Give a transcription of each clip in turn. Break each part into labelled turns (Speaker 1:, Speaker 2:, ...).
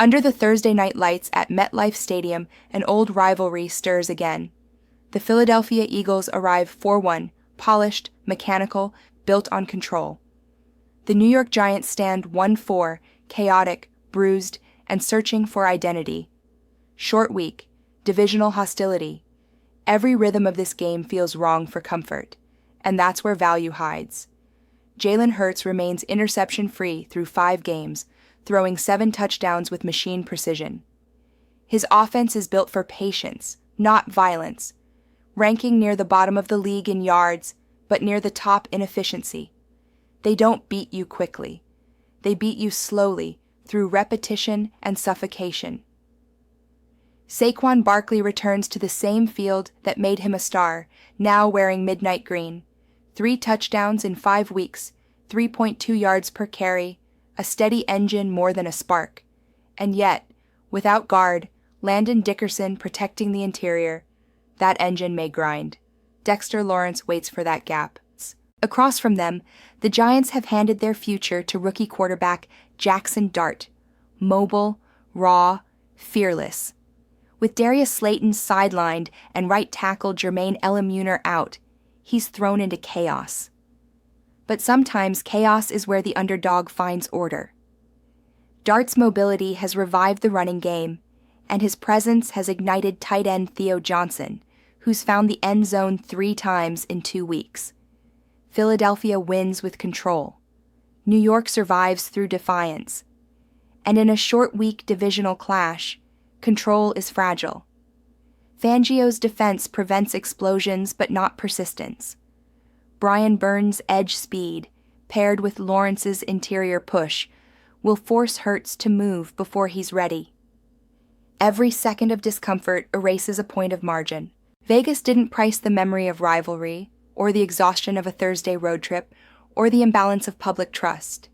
Speaker 1: Under the Thursday night lights at MetLife Stadium, an old rivalry stirs again. The Philadelphia Eagles arrive 4-1, polished, mechanical, built on control. The New York Giants stand 1-4, chaotic, bruised, and searching for identity. Short week, divisional hostility. Every rhythm of this game feels wrong for comfort, and that's where value hides. Jalen Hurts remains interception-free through 5 games, throwing 7 touchdowns with machine precision. His offense is built for patience, not violence, ranking near the bottom of the league in yards, but near the top in efficiency. They don't beat you quickly. They beat you slowly, through repetition and suffocation. Saquon Barkley returns to the same field that made him a star, now wearing midnight green. 3 touchdowns in 5 weeks, 3.2 yards per carry, a steady engine more than a spark. And yet, without guard, Landon Dickerson protecting the interior, that engine may grind. Dexter Lawrence waits for that gap. Across from them, the Giants have handed their future to rookie quarterback Jackson Dart, mobile, raw, fearless. With Darius Slayton sidelined and right tackle Jermaine Ellamuner out, he's thrown into chaos. But sometimes chaos is where the underdog finds order. Dart's mobility has revived the running game, and his presence has ignited tight end Theo Johnson, who's found the end zone 3 times in 2 weeks. Philadelphia wins with control. New York survives through defiance. And in a short-week divisional clash, control is fragile. Fangio's defense prevents explosions but not persistence. Brian Burns' edge speed, paired with Lawrence's interior push, will force Hurts to move before he's ready. Every second of discomfort erases a point of margin. Vegas didn't price the memory of rivalry, or the exhaustion of a Thursday road trip, or the imbalance of public trust.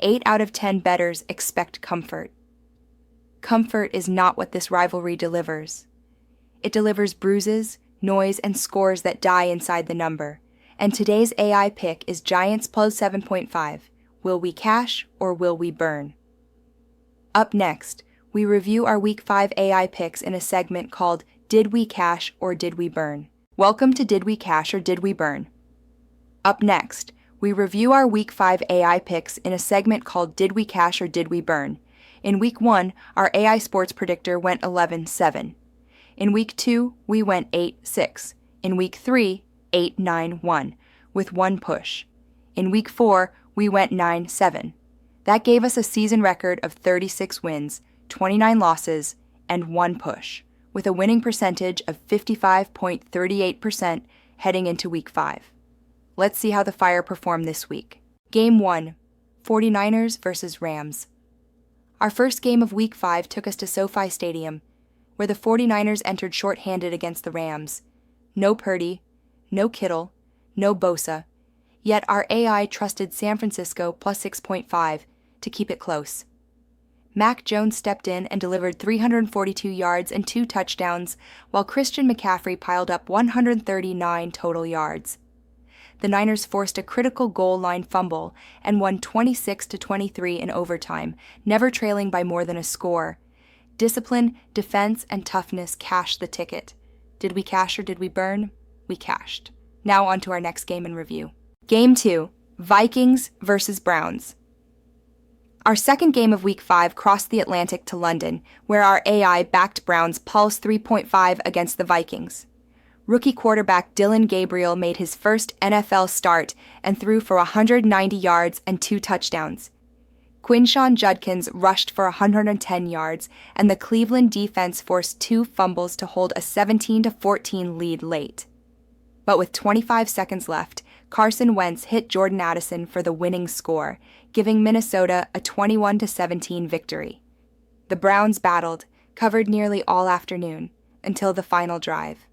Speaker 1: 8 out of 10 bettors expect comfort. Comfort is not what this rivalry delivers. It delivers bruises, noise, and scores that die inside the number. And today's AI pick is Giants plus 7.5. Will we cash or will we burn? Up next, we review our Week 5 AI picks in a segment called Did We Cash or Did We Burn? Welcome to Did We Cash or Did We Burn? Up next, we review our Week 5 AI picks in a segment called Did We Cash or Did We Burn? In Week 1, our AI sports predictor went 11-7. In Week 2, we went 8-6. In Week 3, 8-9-1, with 1 push. In Week 4, we went 9-7. That gave us a season record of 36 wins, 29 losses, and 1 push, with a winning percentage of 55.38% heading into Week 5. Let's see how the Fire performed this week. Game 1, 49ers versus Rams. Our first game of Week 5 took us to SoFi Stadium, where the 49ers entered short-handed against the Rams. No Purdy, no Kittle, no Bosa, yet our AI trusted San Francisco plus 6.5 to keep it close. Mac Jones stepped in and delivered 342 yards and 2 touchdowns, while Christian McCaffrey piled up 139 total yards. The Niners forced a critical goal line fumble and won 26-23 in overtime, never trailing by more than a score. Discipline, defense, and toughness cashed the ticket. Did we cash or did we burn? We cashed. Now on to our next game in review. Game 2, Vikings versus Browns. Our second game of Week 5 crossed the Atlantic to London, where our AI backed Browns plus 3.5 against the Vikings. Rookie quarterback Dylan Gabriel made his first NFL start and threw for 190 yards and 2 touchdowns. Quinshawn Judkins rushed for 110 yards, and the Cleveland defense forced 2 fumbles to hold a 17-14 lead late. But with 25 seconds left, Carson Wentz hit Jordan Addison for the winning score, giving Minnesota a 21-17 victory. The Browns battled, covered nearly all afternoon, until the final drive.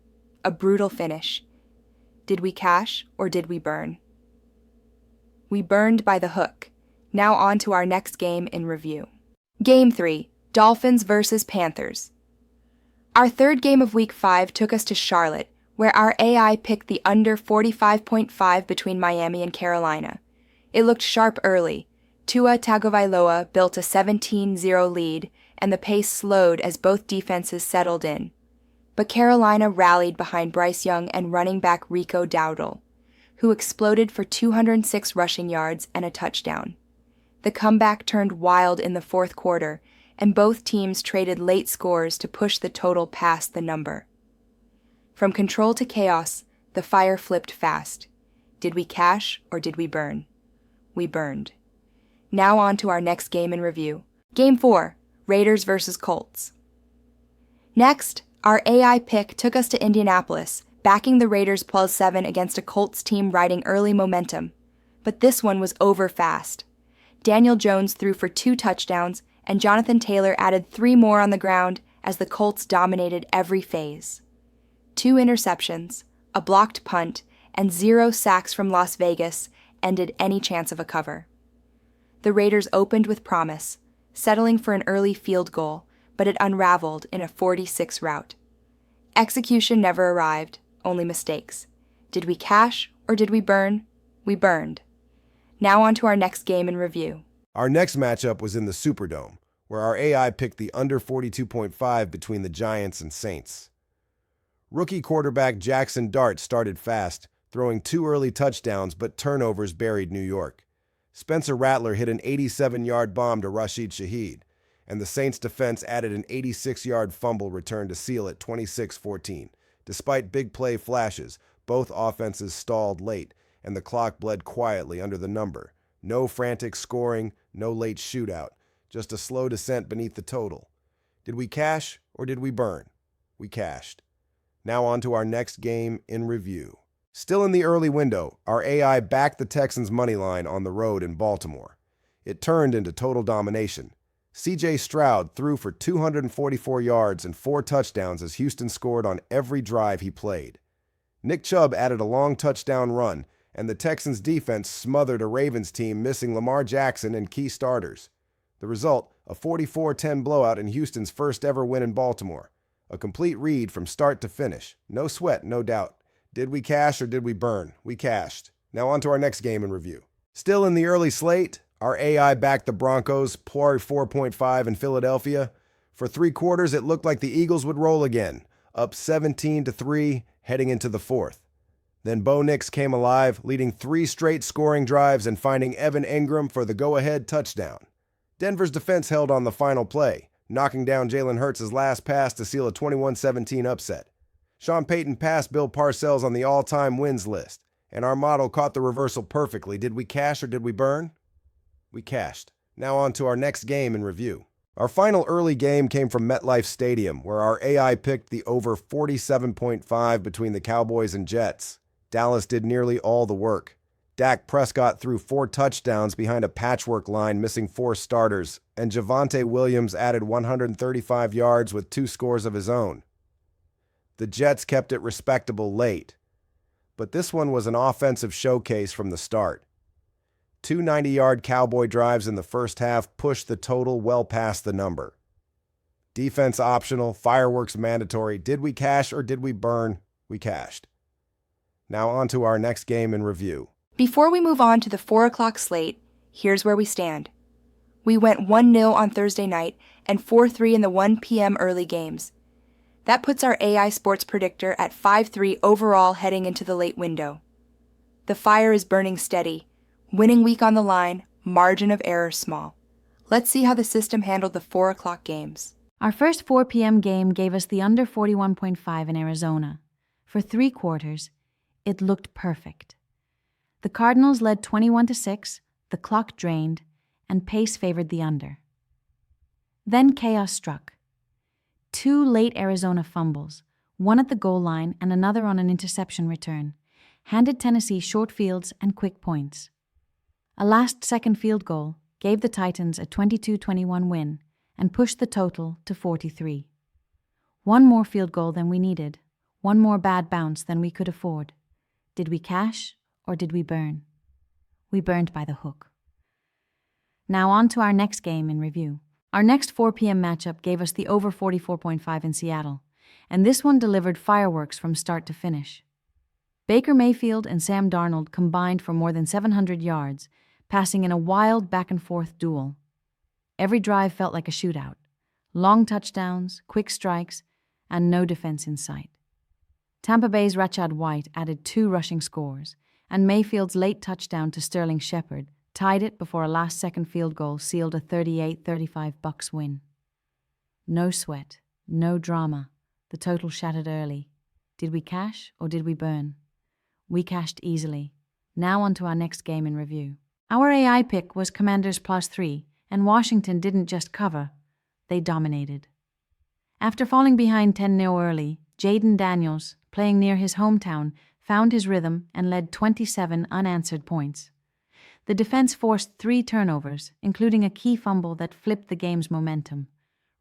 Speaker 1: A brutal finish. Did we cash or did we burn? We burned by the hook. Now on to our next game in review. Game 3, Dolphins versus Panthers. Our third game of Week 5 took us to Charlotte, where our AI picked the under 45.5 between Miami and Carolina. It looked sharp early. Tua Tagovailoa built a 17-0 lead, and the pace slowed as both defenses settled in. But Carolina rallied behind Bryce Young and running back Rico Dowdle, who exploded for 206 rushing yards and a touchdown. The comeback turned wild in the fourth quarter, and both teams traded late scores to push the total past the number. From control to chaos, the fire flipped fast. Did we cash or did we burn? We burned. Now on to our next game in review. Game 4, Raiders vs. Colts. Next, our AI pick took us to Indianapolis, backing the Raiders +7 against a Colts team riding early momentum. But this one was over fast. Daniel Jones threw for 2 touchdowns, and Jonathan Taylor added 3 more on the ground as the Colts dominated every phase. 2 interceptions, a blocked punt, and 0 sacks from Las Vegas ended any chance of a cover. The Raiders opened with promise, settling for an early field goal, but it unraveled in a 46 route. Execution never arrived, only mistakes. Did we cash or did we burn? We burned. Now on to our next game in review.
Speaker 2: Our next matchup was in the Superdome, where our AI picked the under 42.5 between the Giants and Saints. Rookie quarterback Jackson Dart started fast, throwing 2 early touchdowns, but turnovers buried New York. Spencer Rattler hit an 87-yard bomb to Rashid Shaheed, and the Saints defense added an 86-yard fumble return to seal it 26-14. Despite big play flashes, both offenses stalled late, and the clock bled quietly under the number. No frantic scoring, no late shootout, just a slow descent beneath the total. Did we cash or did we burn? We cashed. Now on to our next game in review. Still in the early window, our AI backed the Texans' money line on the road in Baltimore. It turned into total domination. C.J. Stroud threw for 244 yards and 4 touchdowns as Houston scored on every drive he played. Nick Chubb added a long touchdown run, and the Texans' defense smothered a Ravens team missing Lamar Jackson and key starters. The result, a 44-10 blowout in Houston's first ever win in Baltimore. A complete read from start to finish. No sweat, no doubt. Did we cash or did we burn? We cashed. Now on to our next game in review. Still in the early slate, our AI backed the Broncos, plus 4.5 in Philadelphia. For 3 quarters, it looked like the Eagles would roll again, up 17-3, heading into the 4th. Then Bo Nix came alive, leading 3 straight scoring drives and finding Evan Engram for the go-ahead touchdown. Denver's defense held on the final play, knocking down Jalen Hurts' last pass to seal a 21-17 upset. Sean Payton passed Bill Parcells on the all-time wins list, and our model caught the reversal perfectly. Did we cash or did we burn? We cashed. Now on to our next game in review. Our final early game came from MetLife Stadium, where our AI picked the over 47.5 between the Cowboys and Jets. Dallas did nearly all the work. Dak Prescott threw 4 touchdowns behind a patchwork line missing 4 starters, and Javonte Williams added 135 yards with 2 scores of his own. The Jets kept it respectable late, but this one was an offensive showcase from the start. 2 90-yard Cowboy drives in the first half pushed the total well past the number. Defense optional, fireworks mandatory. Did we cash or did we burn? We cashed. Now on to our next game in review.
Speaker 1: Before we move on to the 4 o'clock slate, here's where we stand. We went 1-0 on Thursday night and 4-3 in the 1 p.m. early games. That puts our AI sports predictor at 5-3 overall heading into the late window. The fire is burning steady. Winning week on the line, margin of error small. Let's see how the system handled the 4 o'clock games.
Speaker 3: Our first 4 p.m. game gave us the under 41.5 in Arizona. For 3 quarters, it looked perfect. The Cardinals led 21-6, the clock drained, and pace favored the under. Then chaos struck. 2 late Arizona fumbles, one at the goal line and another on an interception return, handed Tennessee short fields and quick points. A last-second field goal gave the Titans a 22-21 win and pushed the total to 43. One more field goal than we needed, one more bad bounce than we could afford. Did we cash or did we burn? We burned by the hook. Now on to our next game in review. Our next 4 p.m. matchup gave us the over 44.5 in Seattle, and this one delivered fireworks from start to finish. Baker Mayfield and Sam Darnold combined for more than 700 yards, passing in a wild back-and-forth duel. Every drive felt like a shootout. Long touchdowns, quick strikes, and no defense in sight. Tampa Bay's Rashad White added 2 rushing scores, and Mayfield's late touchdown to Sterling Shepard tied it before a last-second field goal sealed a 38-35 Bucs win. No sweat, no drama. The total shattered early. Did we cash or did we burn? We cashed easily. Now on to our next game in review. Our AI pick was Commanders +3, and Washington didn't just cover, they dominated. After falling behind 10-0 early, Jaden Daniels, playing near his hometown, found his rhythm and led 27 unanswered points. The defense forced 3 turnovers, including a key fumble that flipped the game's momentum.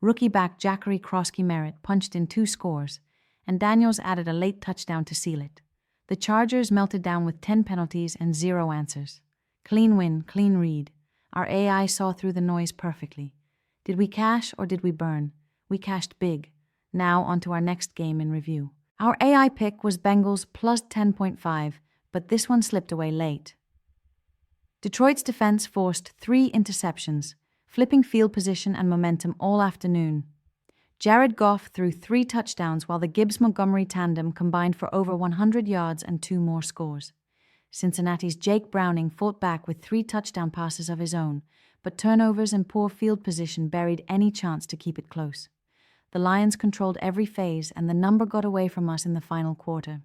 Speaker 3: Rookie back Jackery Krosky-Merritt punched in 2 scores, and Daniels added a late touchdown to seal it. The Chargers melted down with 10 penalties and 0 answers. Clean win, clean read. Our AI saw through the noise perfectly. Did we cash or did we burn? We cashed big. Now on to our next game in review. Our AI pick was Bengals +10.5, but this one slipped away late. Detroit's defense forced 3 interceptions, flipping field position and momentum all afternoon. Jared Goff threw 3 touchdowns while the Gibbs-Montgomery tandem combined for over 100 yards and 2 more scores. Cincinnati's Jake Browning fought back with 3 touchdown passes of his own, but turnovers and poor field position buried any chance to keep it close. The Lions controlled every phase, and the number got away from us in the final quarter.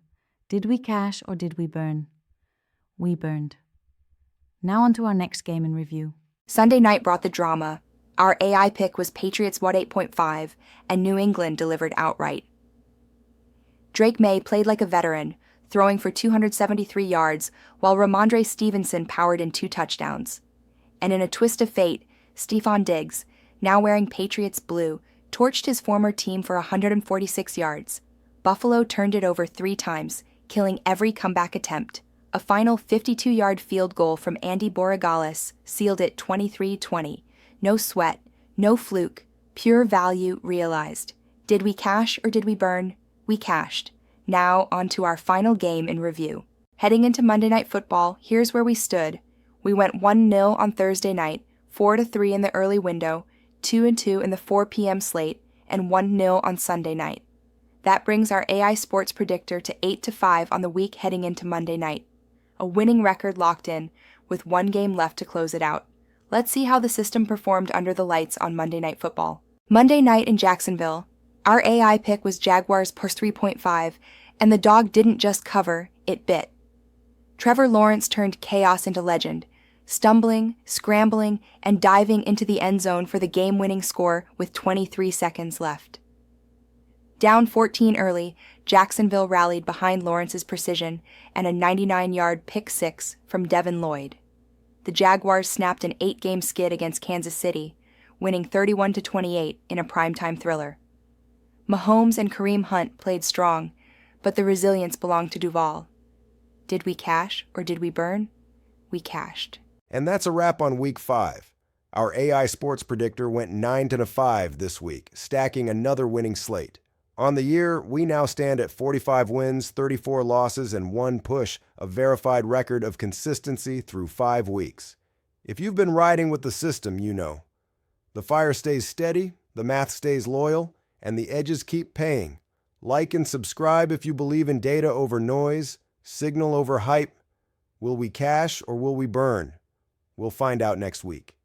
Speaker 3: Did we cash or did we burn? We burned. Now on to our next game in review.
Speaker 1: Sunday night brought the drama. Our AI pick was Patriots 8.5, and New England delivered outright. Drake May played like a veteran, throwing for 273 yards, while Ramondre Stevenson powered in 2 touchdowns. And in a twist of fate, Stephon Diggs, now wearing Patriots blue, torched his former team for 146 yards. Buffalo turned it over 3 times, killing every comeback attempt. A final 52-yard field goal from Andy Borregales sealed it 23-20. No sweat, no fluke, pure value realized. Did we cash or did we burn? We cashed. Now on to our final game in review. Heading into Monday Night Football, here's where we stood. We went 1-0 on Thursday night, 4-3 in the early window, 2-2 in the 4 p.m. slate, and 1-0 on Sunday night. That brings our AI Sports Predictor to 8-5 on the week heading into Monday night. A winning record locked in, with 1 game left to close it out. Let's see how the system performed under the lights on Monday Night Football. Monday night in Jacksonville, our AI pick was Jaguars +3.5, and the dog didn't just cover, it bit. Trevor Lawrence turned chaos into legend, stumbling, scrambling, and diving into the end zone for the game-winning score with 23 seconds left. Down 14 early, Jacksonville rallied behind Lawrence's precision and a 99-yard pick-6 from Devin Lloyd. The Jaguars snapped an 8-game skid against Kansas City, winning 31-28 in a primetime thriller. Mahomes and Kareem Hunt played strong, but the resilience belonged to Duval. Did we cash or did we burn? We cashed.
Speaker 2: And that's a wrap on Week 5. Our AI Sports Predictor went 9-5 this week, stacking another winning slate. On the year, we now stand at 45 wins, 34 losses, and 1 push, a verified record of consistency through 5 weeks. If you've been riding with the system, you know. The fire stays steady, the math stays loyal, and the edges keep paying. Like and subscribe if you believe in data over noise, signal over hype. Will we cash or will we burn? We'll find out next week.